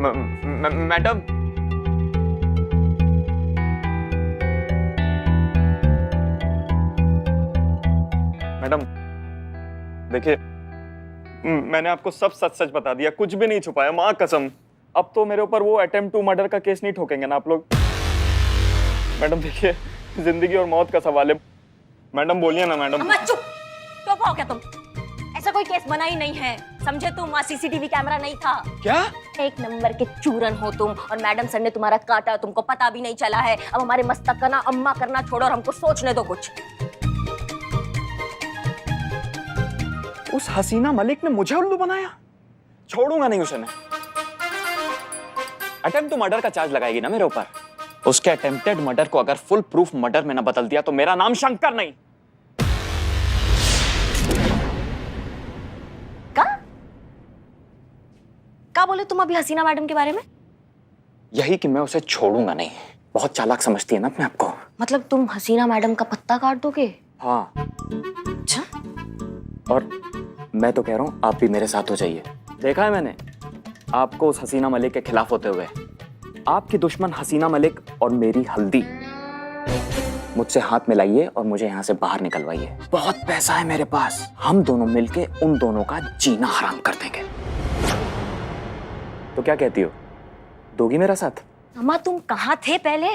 Madam, madam देखिए, मैंने आपको सब सच सच बता दिया, कुछ भी नहीं छुपाया, माँ कसम। अब तो मेरे ऊपर वो अटेम्प्ट टू मर्डर का केस नहीं ठोकेंगे ना आप लोग। मैडम देखिए, जिंदगी और मौत का सवाल है। मैडम बोलिए ना मैडम। अम्मा चुप, टोपा हो क्या तुम? ऐसा कोई केस बना ही नहीं है, समझे तुम? वहाँ सीसीटीवी कैमरा नहीं था। क्या? एक नंबर के चूरन हो तुम, और मैडम सर ने तुम्हारा काटा, तुमको पता भी नहीं चला है। अब हमारे मस्तक का ना अम्मा करना छोड़ो और हमको सोचने दो कुछ। उस हसीना मलिक ने मुझे उल्लू बनाया, छोड़ूंगा नहीं उसे मैं। अटेम्प्ट टू मर्डर का चार्ज लगाएगी ना मेरे ऊपर। उसके अटेम्प्टेड मर्डर को अगर फुल प्रूफ मर्डर में ना बदल दिया तो मेरा नाम शंकर नहीं। क्या बोले तुम अभी हसीना मैडम के बारे में? यही कि मैं उसे छोड़ूंगा नहीं। बहुत चालाक समझती है ना अपने आप को। मतलब तुम हसीना मैडम का पत्ता काट दोगे? हाँ। अच्छा। और मैं तो कह रहा हूँ आप भी मेरे साथ हो जाइए। देखा है मैंने आपको उस हसीना मलिक के खिलाफ होते हुए। आपकी दुश्मन हसीना मलिक और मेरी हल्दी। मुझसे हाथ मिलाइए और मुझे यहाँ से बाहर निकलवाइए। बहुत पैसा है मेरे पास, हम दोनों मिलके उन दोनों का जीना हराम कर देंगे। तो क्या कहती हो, दोगी मेरा साथ? अम्मा तुम कहाँ थे पहले?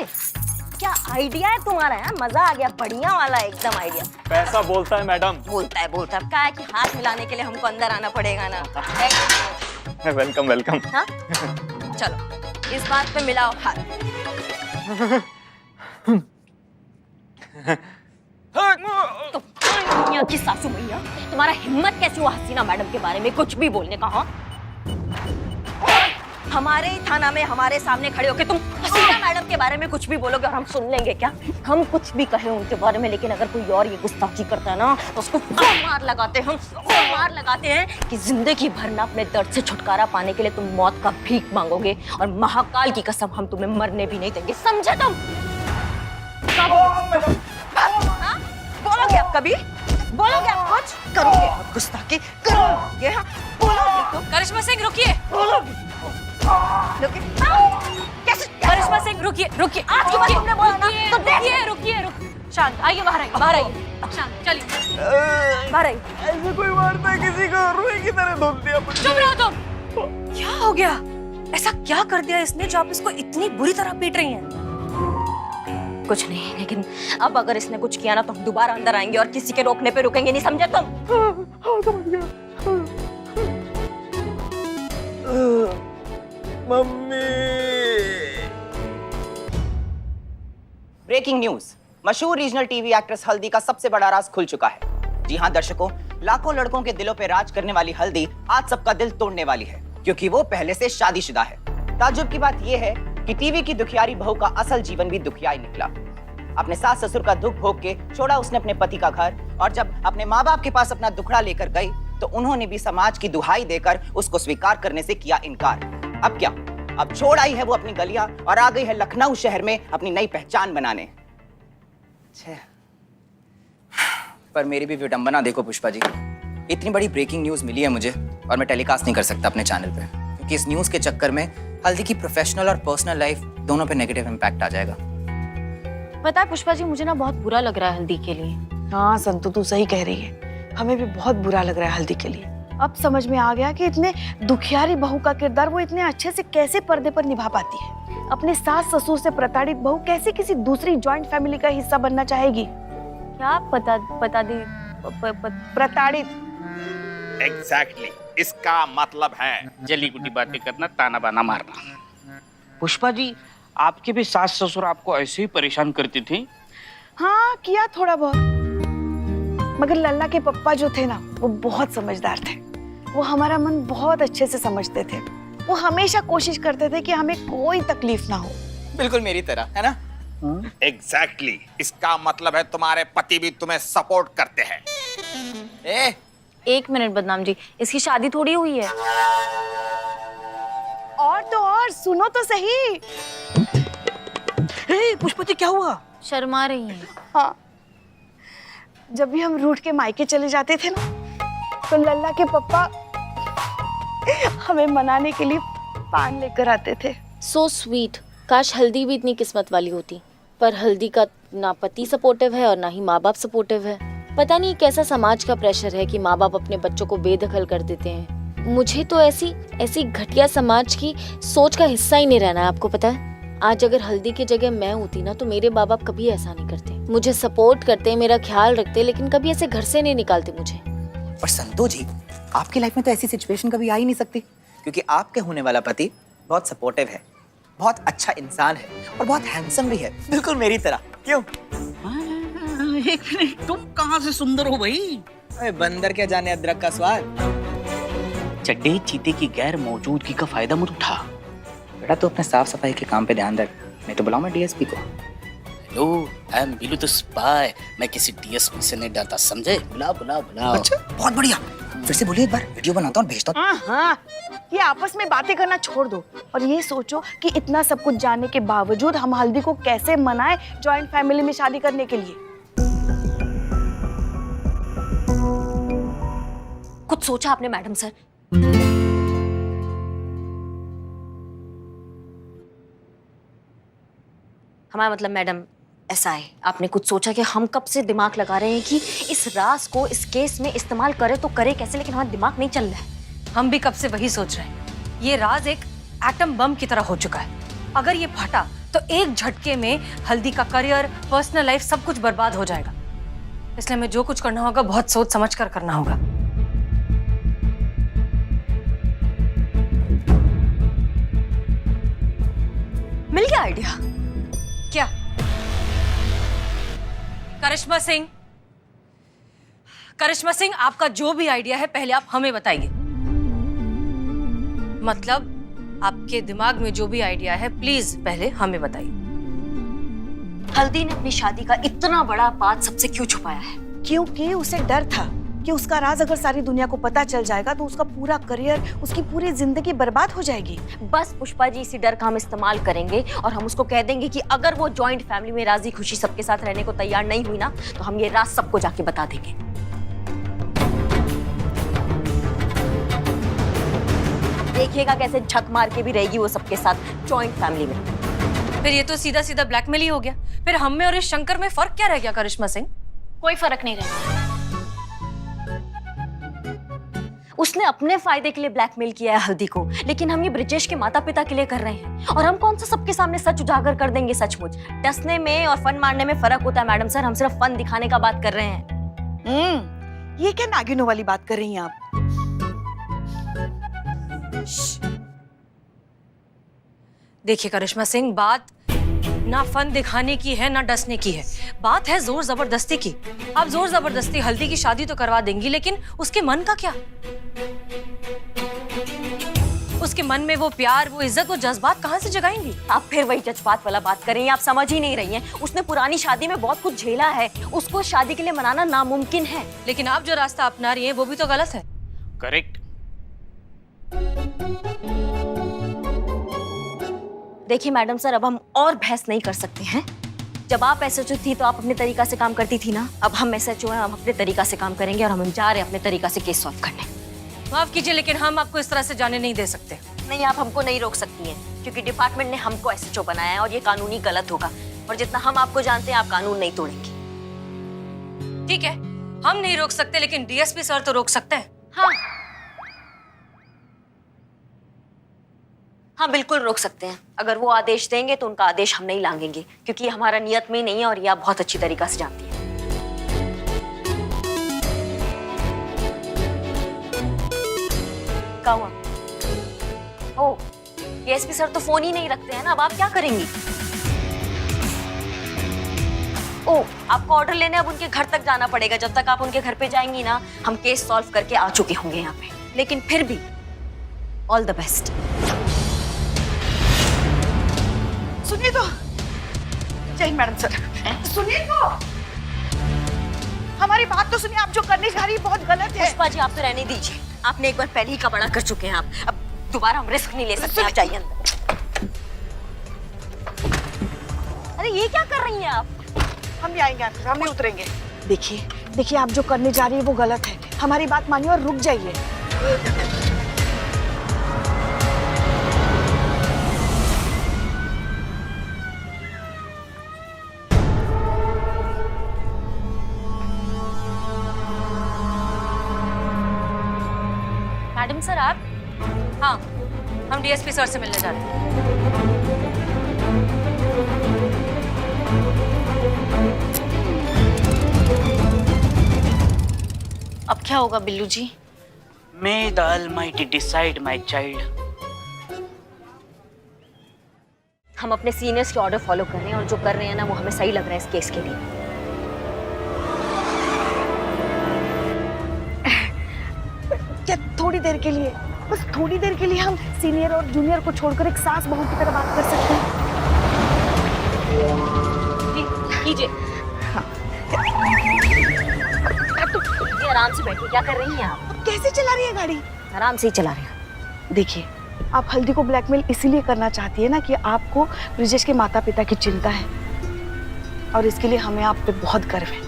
क्या आइडिया है तुम्हारा? है मजा आ गया, बढ़िया वाला एकदम आइडिया। पैसा बोलता है मैडम। बोलता है क्या है कि हाथ मिलाने के लिए हमको अंदर आना पड़ेगा ना। Welcome welcome. हाँ चलो इस बात पे मिलाओ हाथ। तो की सासू मैया, तुम्हारा हिम्मत कैसी हुआ हसीना मैडम के बारे में कुछ भी बोलने का? हाँ हमारे ही थाना में हमारे सामने खड़े होके तुम हसीना मैडम के बारे में कुछ भी बोलोगे और हम सुन लेंगे क्या? हम कुछ भी कहें उनके बारे में, लेकिन अगर कोई और ये गुस्ताखी करता है ना तो उसको मार लगाते हैं, हम मार लगाते हैं कि जिंदगी भर ना अपने दर्द से छुटकारा पाने के लिए तुम मौत का भीख मांगोगे, और महाकाल की कसम हम तुम्हें मरने भी नहीं देंगे, समझे तुम? बोलोगे आप कभी? बोलोगे आप कुछ? करोगे आप गुस्ताखी? करोगे? बोलोगे तो? करिश्मा सिंह रुकिए। कैसे? करिश्मा सिंह रुकिए रुकिए। आज की बात तुमने बोला ना तो रुकिए रुकिए रुकिए। शांत आइए, बाहर आइए, बाहर आइए। शांत चलिए बाहर आइए। ऐसे कोई मारता है किसी को, रुई की तरह धुल दिया मुझे। चुप रहो तुम। क्या हो गया? ऐसा क्या कर दिया इसने जो आप इसको इतनी बुरी तरह पीट रही हैं? कुछ नहीं, लेकिन अब अगर इसने कुछ किया ना तो हम दोबारा अंदर आएंगे और किसी के रोकने पे रुकेंगे नहीं, समझे तुम? हाँ समझ गया। मम्मी। ब्रेकिंग न्यूज, मशहूर रीजनल टीवी एक्ट्रेस हल्दी का सबसे बड़ा राज खुल चुका है। जी हां दर्शकों, लाखों लड़कों के दिलों पे राज करने वाली हल्दी आज सबका दिल तोड़ने वाली है, क्योंकि वो पहले से शादीशुदा है। ताज्जुब की बात यह है कि टीवी की दुखियारी बहू का असल जीवन भी दुखियाई निकला। अपने सास ससुर का दुख भोग के छोड़ा उसने अपने पति का घर, और जब अपने माँ बाप के पास अपना दुखड़ा लेकर गई तो उन्होंने भी समाज की दुहाई देकर उसको स्वीकार करने से किया इनकार। अब क्या? अब छोड़ आई है वो अपनी गलियां और आ गई है लखनऊ शहर में अपनी नई पहचान बनाने। पर मेरी भी विडंबना देखो पुष्पा जी, इतनी बड़ी ब्रेकिंग न्यूज मिली है मुझे और मैं टेलीकास्ट नहीं कर सकता अपने चैनल पे, क्योंकि इस न्यूज के चक्कर में हल्दी की प्रोफेशनल और पर्सनल लाइफ दोनों पे नेगेटिव इम्पैक्ट आ जाएगा। पता है पुष्पा जी, मुझे ना बहुत बुरा लग रहा है हल्दी के लिए। हाँ संतु, तू सही कह रही है, हमें भी बहुत बुरा लग रहा है हल्दी के लिए। अब समझ में आ गया कि इतने दुखियारी बहू का किरदार वो इतने अच्छे से कैसे पर्दे पर निभा पाती है। अपने सास ससुर से प्रताड़ित बहू कैसे किसी दूसरी जॉइंट फैमिली का हिस्सा बनना चाहेगी? क्या पता दी प्रताड़ित। एग्जैक्टली, इसका मतलब है जली कुटी बातें करना, ताना बाना मारना। पुष्पा जी, आपके भी सास ससुर आपको ऐसे ही परेशान करती थी? हाँ किया थोड़ा बहुत, मगर लल्ला के पप्पा जो थे ना वो बहुत समझदार थे। वो हमारा मन बहुत अच्छे से समझते थे। वो हमेशा कोशिश करते थे कि हमें कोई तकलीफ ना हो। बिल्कुल मेरी तरह, है ना? एग्जैक्टली, इसका मतलब है तुम्हारे पति भी तुम्हें सपोर्ट करते हैं। एक मिनट बदनाम जी, इसकी शादी थोड़ी हुई है। और तो और सुनो तो सही। पुष्पा जी क्या हुआ? शर्मा रही हैं। हाँ, जब भी हम रूठ के मायके चले जाते थे ना तो लल्ला के पप्पा हमें मनाने के लिए पान लेकर आते थे। So sweet. काश हल्दी भी इतनी किस्मत वाली होती, पर हल्दी का ना पति सपोर्टिव है और ना ही माँ बाप सपोर्टिव है। पता नहीं कैसा समाज का प्रेशर है कि माँ बाप अपने बच्चों को बेदखल कर देते हैं। मुझे तो ऐसी घटिया समाज की सोच का हिस्सा ही नहीं रहना है, आपको पता है। आज अगर हल्दी की जगह मैं होती ना तो मेरे माँ बाप कभी ऐसा नहीं करते। मुझे सपोर्ट करते, मेरा ख्याल रखते, लेकिन कभी ऐसे घर से नहीं निकालते मुझे। पर संतो जी, आपकी लाइफ में तो ऐसी सिचुएशन कभी आ ही नहीं सकती, क्योंकि आपके होने वाला पति बहुत सपोर्टिव है, बहुत अच्छा इंसान है और बहुत हैंडसम भी है, बिल्कुल मेरी तरह। क्यों? एक मिनट, तुम कहाँ से सुंदर हो भाई? अरे बंदर क्या जाने अदरक का स्वाद। चड्डे चीते की गैर मौजूदगी का फायदा मत उठा। बेटा तू अपने साफ सफाई के काम पे ध्यान रख, नहीं तो बुलाऊं मैं डीएसपी को। Hello, I am Billu the spy. मैं किसी डीएसपी से नहीं डरता, समझे? बुला बुला बुला। अच्छा, बहुत बढ़िया। फिर से बोलिए एक बार, वीडियो बनाता हूँ भेजता हूँ। हाँ, ये आपस में बातें करना छोड़ दो और ये सोचो कि इतना सब कुछ जानने के बावजूद हम हल्दी को कैसे मनाएं जॉइंट फैमिली में शादी करने के लिए। कुछ सोचा आपने मैडम सर? हमारा मतलब मैडम ऐसा है, आपने कुछ सोचा कि हम कब से दिमाग लगा रहे हैं कि इस राज को इस केस में इस्तेमाल करे तो करे कैसे, लेकिन हमारा दिमाग नहीं चल रहा है। हम भी कब से वही सोच रहे हैं। ये राज एक एटम बम की तरह हो चुका है। अगर ये फटा तो एक झटके में हल्दी का करियर, पर्सनल लाइफ सब कुछ बर्बाद हो जाएगा। इसलिए हमें जो कुछ करना होगा बहुत सोच समझ कर करना होगा। मिल गया आइडिया? क्या? करिश्मा सिंह, करिश्मा सिंह, आपका जो भी आइडिया है पहले आप हमें बताइए। मतलब आपके दिमाग में जो भी आइडिया है प्लीज पहले हमें बताइए। हल्दी ने अपनी शादी का इतना बड़ा बात सबसे क्यों छुपाया है? क्योंकि उसे डर था कि उसका राज अगर सारी दुनिया को पता चल जाएगा तो उसका पूरा करियर, उसकी पूरी जिंदगी बर्बाद हो जाएगी। बस पुष्पा जी, इसी डर का हम इस्तेमाल करेंगे और हम उसको कह देंगे कि अगर वो जॉइंट फैमिली में राजी खुशी सबके साथ रहने को तैयार नहीं हुई ना तो हम ये राज सबको जाके बता देंगे। देखिएगा कैसे झक मार के भी रहेगी वो सबके साथ जॉइंट फैमिली में। फिर ये तो सीधा सीधा ब्लैकमेल ही हो गया। फिर हम में और इस शंकर में फर्क क्या रह गया करिश्मा सिंह? कोई फर्क नहीं रहेगा। उसने अपने फायदे के लिए ब्लैकमेल किया है हल्दी को, लेकिन हम ये ब्रिजेश के माता पिता के लिए कर रहे हैं। और हम कौन सा सबके सामने सच उजागर कर देंगे? सचमुच डसने में और फन मारने में फर्क होता है मैडम सर। हम सिर्फ फन दिखाने का बात कर रहे हैं। ये क्या नागिनों वाली बात कर रही हैं आप? देखिए करिश्मा सिंह, बात ना फन दिखाने की है ना डसने की है, बात है जोर जबरदस्ती की। आप जोर जबरदस्ती हल्दी की शादी तो करवा देंगी, लेकिन उसके मन का क्या? उसके मन में वो प्यार, वो इज्जत, वो जज्बात कहाँ से जगाएंगी? आप फिर वही जज्बात वाला बात कर रही हैं। आप समझ ही नहीं रही हैं। उसने पुरानी शादी में बहुत कुछ झेला है, उसको शादी के लिए मनाना नामुमकिन है। लेकिन आप जो रास्ता अपना रही हैं वो भी तो गलत है। करेक्ट। देखिए मैडम सर, अब हम और बहस नहीं कर सकते हैं। जब आप एसएचओ थी तो आप अपने तरीका से काम करती थी ना। अब हम एसएचओ हैं, हम अपने तरीका से काम करेंगे और हम जा रहे हैं अपने तरीका से केस सॉल्व करने। माफ कीजिए, लेकिन हम आपको इस तरह से जाने नहीं दे सकते। नहीं, आप हमको नहीं रोक सकती हैं, क्योंकि डिपार्टमेंट ने हमको एसएचओ बनाया है और ये कानूनी गलत होगा। और जितना हम आपको जानते हैं, आप कानून नहीं तोड़ेंगे। ठीक है, हम नहीं रोक सकते, लेकिन डीएसपी सर तो रोक सकते हैं। हाँ बिल्कुल रोक सकते हैं। अगर वो आदेश देंगे तो उनका आदेश हम नहीं लांघेंगे, क्योंकि ये हमारा नियत में नहीं है और ये आप बहुत अच्छी तरीका से जानती हैं। क्या हुआ? ओ, डीएसपी सर तो फोन ही नहीं रखते हैं ना। अब आप क्या करेंगी? ओ, आपको ऑर्डर लेने अब उनके घर तक जाना पड़ेगा। जब तक आप उनके घर पे जाएंगी ना, हम केस सॉल्व करके आ चुके होंगे यहाँ पे। लेकिन फिर भी ऑल द बेस्ट। सुनिए तो, जय हिंद मैडम सर। सुनिए तो, हमारी बात तो सुनिए। आप जो करने जा रही है बहुत गलत है। पुष्पा जी, आप तो रहने दीजिए। आपने एक बार पहले ही का बड़ा कर चुके हैं आप। अब दोबारा हम रिस्क नहीं ले सकते। आप जाइए अंदर। अरे ये क्या कर रही हैं आप? हम भी आएंगे, हम नहीं उतरेंगे। देखिए आप जो करने जा रही है वो गलत है। हमारी बात मानिए और रुक जाइए। मैडम सर आप? हाँ, हम डीएसपी सर से मिलने जा रहे हैं। अब क्या होगा बिल्लू जी? May the Almighty decide, my child. हम अपने सीनियर्स के ऑर्डर फॉलो कर रहे हैं और जो कर रहे हैं ना वो हमें सही लग रहा है इस केस के लिए। क्या थोड़ी देर के लिए, बस थोड़ी देर के लिए हम सीनियर और जूनियर को छोड़कर एक सास बहू की तरह बात कर सकते हैं? कीजिए। जी आराम से बैठिए, क्या कर रही हैं आप? कैसे चला रही है गाड़ी? आराम से ही चला रहे हैं। देखिए, आप हल्दी को ब्लैकमेल इसीलिए करना चाहती है ना कि आपको ब्रिजेश के माता पिता की चिंता है और इसके लिए हमें आप पे बहुत गर्व है।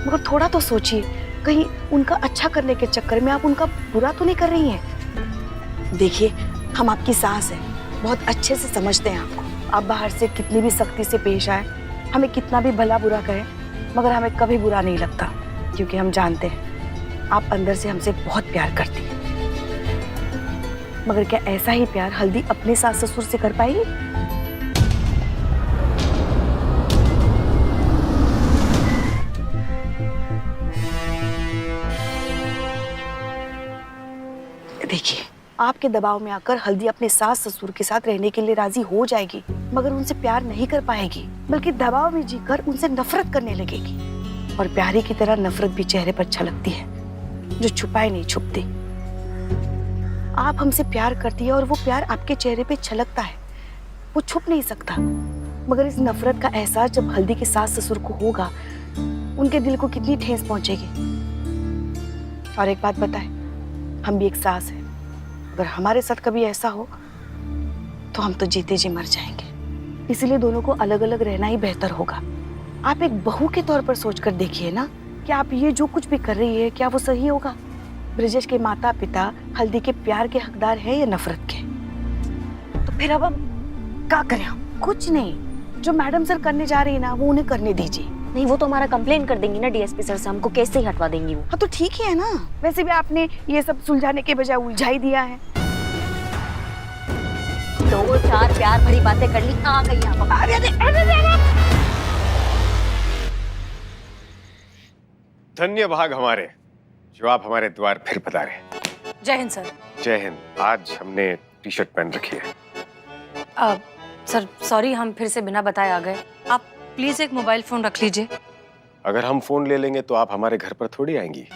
मगर थोड़ा तो सोचिए, कहीं उनका अच्छा करने के चक्कर में आप उनका बुरा तो नहीं कर रही हैं? देखिए, हम आपकी सास हैं, बहुत अच्छे से समझते हैं आपको। आप बाहर से कितनी भी सख्ती से पेश आए, हमें कितना भी भला बुरा कहे, मगर हमें कभी बुरा नहीं लगता, क्योंकि हम जानते हैं आप अंदर से हमसे बहुत प्यार करती हैं। मगर क्या ऐसा ही प्यार हल्दी अपने सास ससुर से कर पाएगी? देखिए, आपके दबाव में आकर हल्दी अपने सास ससुर के साथ रहने के लिए राजी हो जाएगी, मगर उनसे प्यार नहीं कर पाएगी, बल्कि दबाव में जीकर उनसे नफरत करने लगेगी। और प्यारी की तरह नफरत भी चेहरे पर छलकती है, जो छुपाए नहीं छुपती। आप हमसे प्यार करती है और वो प्यार आपके चेहरे पे छलकता है, वो छुप नहीं सकता। मगर इस नफरत का एहसास जब हल्दी के सास ससुर को होगा, उनके दिल को कितनी ठेस पहुंचेगी। और एक बात बताएं, हम भी एक सास हैं, अगर हमारे साथ कभी ऐसा हो तो हम तो जीते जी मर जाएंगे। इसीलिए दोनों को अलग अलग रहना ही बेहतर होगा। आप एक बहू के तौर पर सोचकर देखिए ना कि आप ये जो कुछ भी कर रही है, क्या वो सही होगा? ब्रिजेश के माता पिता हल्दी के प्यार के हकदार है या नफरत के? तो फिर अब हम क्या करें? हम कुछ नहीं, जो मैडम सर करने जा रही है ना, वो उन्हें करने दीजिए। नहीं, वो तो हमारा कंप्लेन कर देंगी ना डीएसपी सर से, हमको केस से ही हटवा देंगी वो। हाँ तो ठीक ही है ना, वैसे भी आपने ये सब सुलझाने के बजाय उलझा ही दिया है। 2-4 प्यार भरी बातें कर ली, आ गई आप। धन्य भाग हमारे जो आप हमारे द्वार फिर पधारे। जय हिंद सर। जय हिंद। आज हमने टी शर्ट पहन रखी है। सर सॉरी, हम फिर से बिना बताए आ गए। आप प्लीज एक मोबाइल फोन रख लीजिए। अगर हम फोन ले लेंगे तो आप हमारे घर पर थोड़ी आएंगी।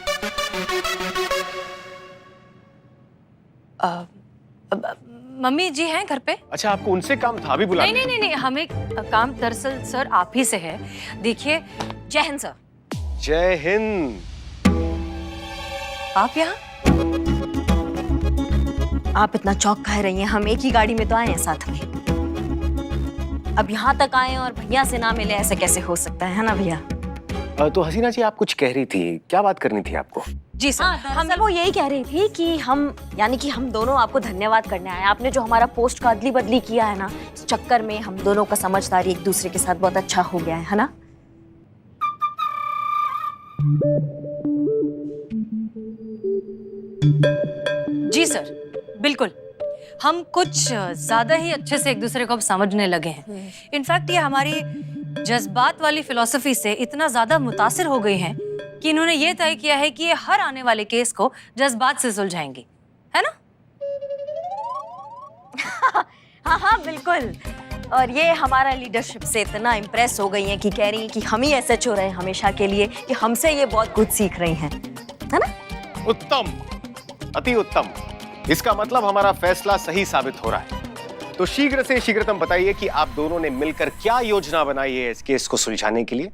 मम्मी जी हैं घर पे। अच्छा, आपको उनसे काम था भी बुलाने? नहीं नहीं नहीं, हमें काम दरअसल सर आप ही से है। देखिए, जय हिंद सर। जय हिंद। आप यहाँ? आप इतना चौंक कह रही हैं? हम एक ही गाड़ी में तो आए हैं साथ में। अब यहाँ तक आए और भैया से ना मिले, ऐसे कैसे हो सकता है ना भैया? तो हसीना जी, आप कुछ कह रही थी, क्या बात करनी थी आपको? जी सर, हम वो यही कह रही थी कि हम दोनों आपको धन्यवाद करने आए। आपने जो हमारा पोस्ट का अदली बदली किया है ना, इस चक्कर में हम दोनों का समझदारी एक दूसरे के साथ बहुत अच्छा हो गया है ना? जी सर, बिल्कुल। हम कुछ ज्यादा ही अच्छे से एक दूसरे को अब समझने लगे हैं। इनफैक्ट ये हमारी जज्बात वाली फिलॉसफी से इतना ज्यादा मुतासिर हो गई हैं कि इन्होंने ये तय किया है कि ये हर आने वाले केस को जज्बात से सुलझाएंगी, है ना? हाँ हाँ बिल्कुल। और ये हमारा लीडरशिप से इतना इम्प्रेस हो गई हैं कि कह रही हैं कि हम ही ऐसे हो रहे हैं हमेशा के लिए, कि हमसे ये बहुत कुछ सीख रही हैं, है ना? उत्तम, अति उत्तम। इसका मतलब हमारा फैसला सही साबित हो रहा है। तो शीघ्र से शीघ्रतम बताइए कि आप दोनों ने मिलकर क्या योजना बनाई है इस केस को सुलझाने के लिए।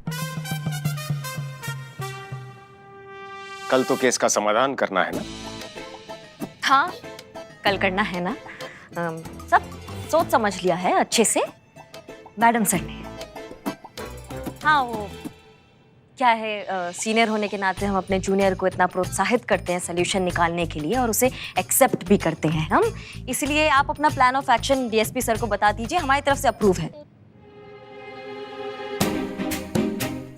कल तो केस का समाधान करना है ना? हाँ, कल करना है ना। सब सोच समझ लिया है अच्छे से मैडम सर ने। हाँ, वो क्या है, सीनियर होने के नाते हम अपने जूनियर को इतना प्रोत्साहित करते हैं सोल्यूशन निकालने के लिए, और उसे एक्सेप्ट भी करते हैं हम। इसलिए आप अपना plan of action DSP sir को बता दीजिए, हमारी तरफ से अप्रूव है।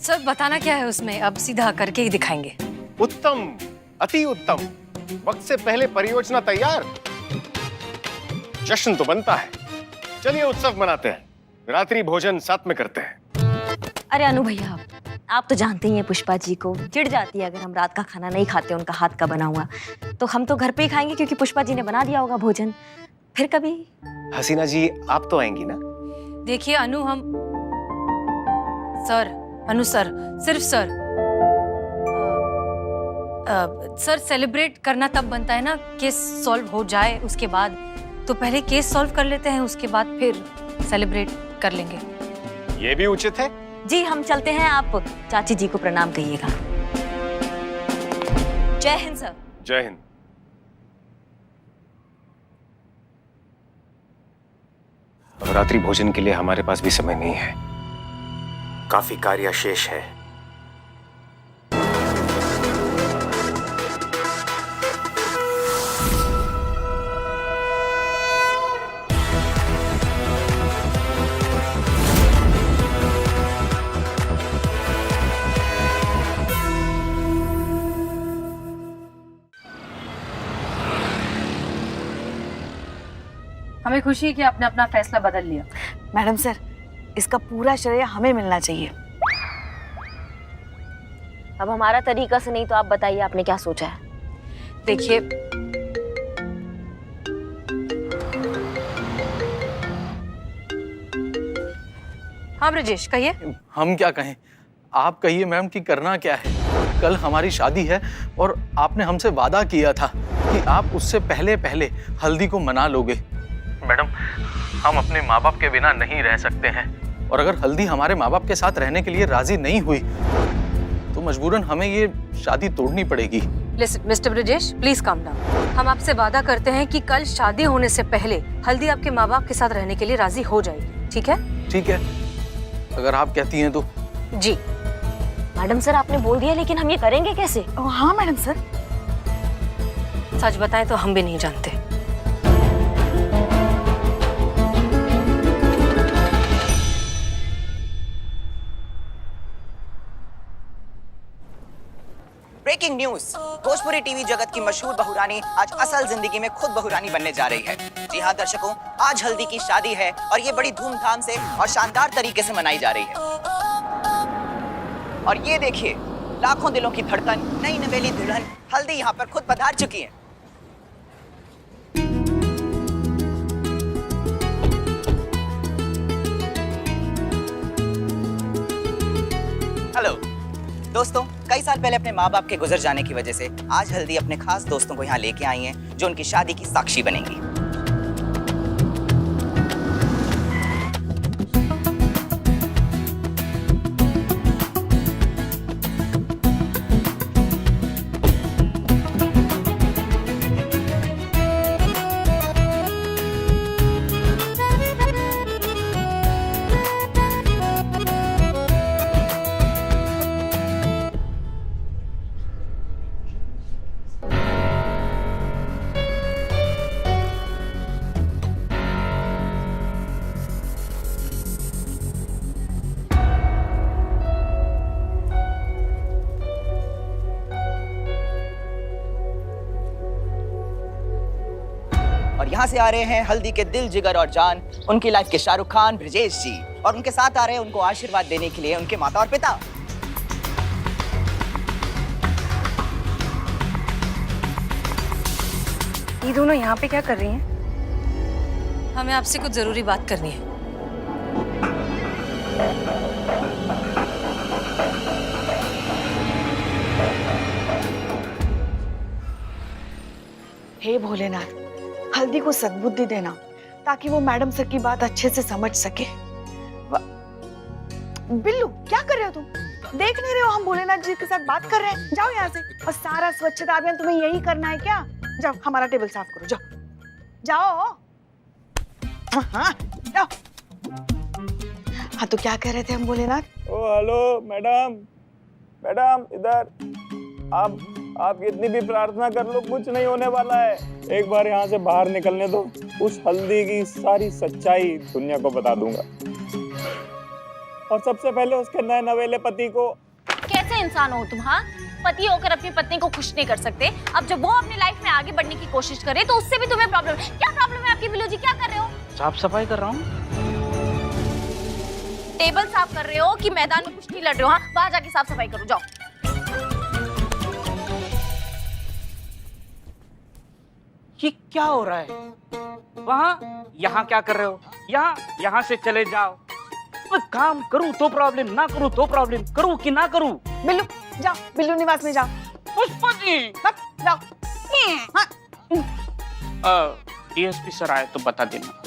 सर बताना क्या है उसमें, अब सीधा करके ही दिखाएंगे। उत्तम, अति उत्तम। वक्त से पहले परियोजना तैयार, जश्न तो बनता है। चलिए उत्सव मनाते हैं, रात्रि भोजन साथ में करते हैं। अरे अनु भैया, आप तो जानते ही हैं पुष्पा जी को, चिढ़ जाती है अगर हम रात का खाना नहीं खाते उनका हाथ का बना हुआ। तो हम तो घर पे ही खाएंगे क्योंकि पुष्पा जी ने बना दिया होगा भोजन। फिर कभी। हसीना जी आप तो आएंगी ना? देखिए अनु, हम सर, अनु सर, सिर्फ सर, सर सेलिब्रेट करना तब बनता है ना केस सॉल्व हो जाए उसके बाद। तो पहले केस सॉल्व कर लेते हैं, उसके बाद फिर सेलिब्रेट कर लेंगे। ये भी उचित है। जी हम चलते हैं, आप चाची जी को प्रणाम कहिएगा। जय हिंद सर। जय हिंद। अब रात्रि भोजन के लिए हमारे पास भी समय नहीं है, काफी कार्य शेष है। हमें खुशी है कि आपने अपना फैसला बदल लिया। मैडम सर, इसका पूरा श्रेय हमें मिलना चाहिए। अब हमारा तरीका से नहीं तो आप बताइए आपने क्या सोचा है। देखिए, हाँ ब्रजेश कहिए। हम क्या कहें, आप कहिए मैम कि करना क्या है। कल हमारी शादी है और आपने हमसे वादा किया था कि आप उससे पहले पहले हल्दी को मना लोगे। मैडम, हम अपने माँ बाप के बिना नहीं रह सकते हैं, और अगर हल्दी हमारे माँ बाप के साथ रहने के लिए राजी नहीं हुई तो मजबूरन हमें ये शादी तोड़नी पड़ेगी। Listen mister Brajesh, please calm down. हम आपसे वादा करते हैं कि कल शादी होने से पहले हल्दी आपके माँ बाप के साथ रहने के लिए राजी हो जाएगी, ठीक है? ठीक है, अगर आप कहती हैं तो। जी मैडम सर आपने बोल दिया, लेकिन हम ये करेंगे कैसे? हाँ मैडम सर। सच बताएं तो हम भी नहीं जानते। ब्रेकिंग न्यूज, भोजपुरी टीवी जगत की मशहूर बहुरानी आज असल जिंदगी में खुद बहुरानी बनने जा रही है। जी हाँ दर्शकों, आज हल्दी की शादी है और ये बड़ी धूमधाम से और शानदार तरीके से मनाई जा रही है। और ये देखिए, लाखों दिलों की धड़कन, नई नवेली दुल्हन हल्दी यहाँ पर खुद पधार चुकी है। हेलो दोस्तों, कई साल पहले अपने माँ बाप के गुजर जाने की वजह से आज हल्दी अपने खास दोस्तों को यहाँ लेके आई हैं, जो उनकी शादी की साक्षी बनेंगी। और यहाँ से आ रहे हैं हल्दी के दिल, जिगर और जान, उनकी लाइफ के शाहरुख खान, ब्रजेश जी, और उनके साथ आ रहे हैं उनको आशीर्वाद देने के लिए उनके माता और पिता। ये दोनों यहाँ पे क्या कर रही हैं? हमें आपसे कुछ जरूरी बात करनी है। हे भोलेनाथ, हल्दी को सद्बुद्धि देना ताकि वो मैडम सर की बात अच्छे से समझ सके। बिल्लू क्या कर रहे हो तुम? देख नहीं रहे हो हम भोलेनाथ जी के साथ बात कर रहे हैं? जाओ यहाँ से। और सारा स्वच्छता अभियान तुम्हें यही करना है क्या? जाओ हमारा टेबल साफ करो, जाओ जाओ। हाँ जाओ। हाँ तो क्या कह रहे थे हम भोलेनाथ? ओ हेलो मैडम, मैडम इधर। आप कितनी भी प्रार्थना कर लो कुछ नहीं होने वाला है। एक बार यहाँ से बाहर निकलने दो, उस हल्दी की सारी सच्चाई दुनिया को बता दूंगा, और सबसे पहले उसके नए नवेले पति को। कैसे इंसान हो तुम? हाँ, पति होकर अपनी पत्नी को खुश नहीं कर सकते, अब जब वो अपनी लाइफ में आगे बढ़ने की कोशिश करे तो उससे भी तुम्हें प्रॉब्लम है। क्या प्रॉब्लम है आपकी बिल्लू जी, क्या कर रहे हो? साफ सफाई कर रहा हूँ। टेबल साफ कर रहे हो कि मैदान में कुश्ती लड़ रहे हो? हाँ, बाहर जाके साफ सफाई करो, जाओ। ये क्या हो रहा है? वहाँ यहाँ क्या कर रहे हो? यहाँ से चले जाओ। मैं काम करूँ तो प्रॉब्लम, ना करूँ तो प्रॉब्लम, करूँ कि ना करूँ। बिल्लू जाओ, बिल्लू निवास में जाओ। पुष्पा जी जाओ। डीएसपी सर आए तो बता देना।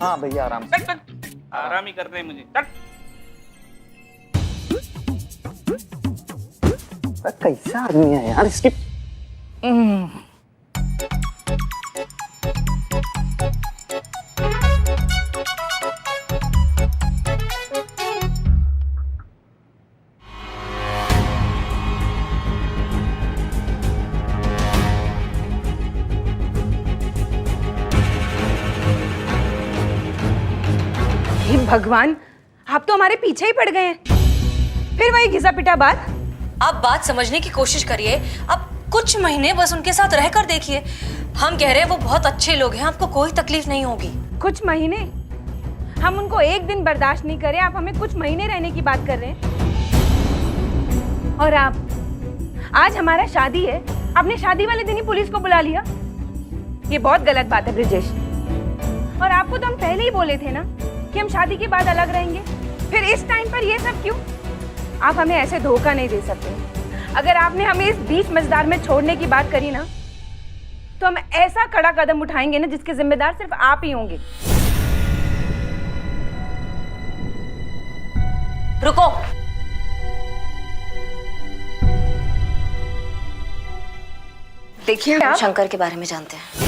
हाँ भैया आराम से। आराम ही कर रहे हैं मुझे। चल। कैसा आदमी है यार इसकी। हे भगवान, आप तो हमारे पीछे ही पड़ गए हैं। फिर वही घिसा पिटा बात। आप बात समझने की कोशिश करिए। अब कुछ महीने बस उनके साथ रहकर देखिए। हम कह रहे हैं वो बहुत अच्छे लोग हैं, आपको कोई तकलीफ नहीं होगी। कुछ महीने? हम उनको एक दिन बर्दाश्त नहीं करें, आप हमें कुछ महीने रहने की बात कर रहे हैं। और आप आज हमारा शादी है, आपने शादी वाले दिन ही पुलिस को बुला लिया। ये बहुत गलत बात है ब्रिजेश। और आपको तो हम पहले ही बोले थे ना कि हम शादी के बाद अलग रहेंगे। फिर इस टाइम पर ये सब क्यों? आप हमें ऐसे धोखा नहीं दे सकते। अगर आपने हमें इस बीच मझदार में छोड़ने की बात करी ना, तो हम ऐसा कड़ा कदम उठाएंगे ना जिसके जिम्मेदार सिर्फ आप ही होंगे। रुको। देखिए, शंकर के बारे में जानते हैं।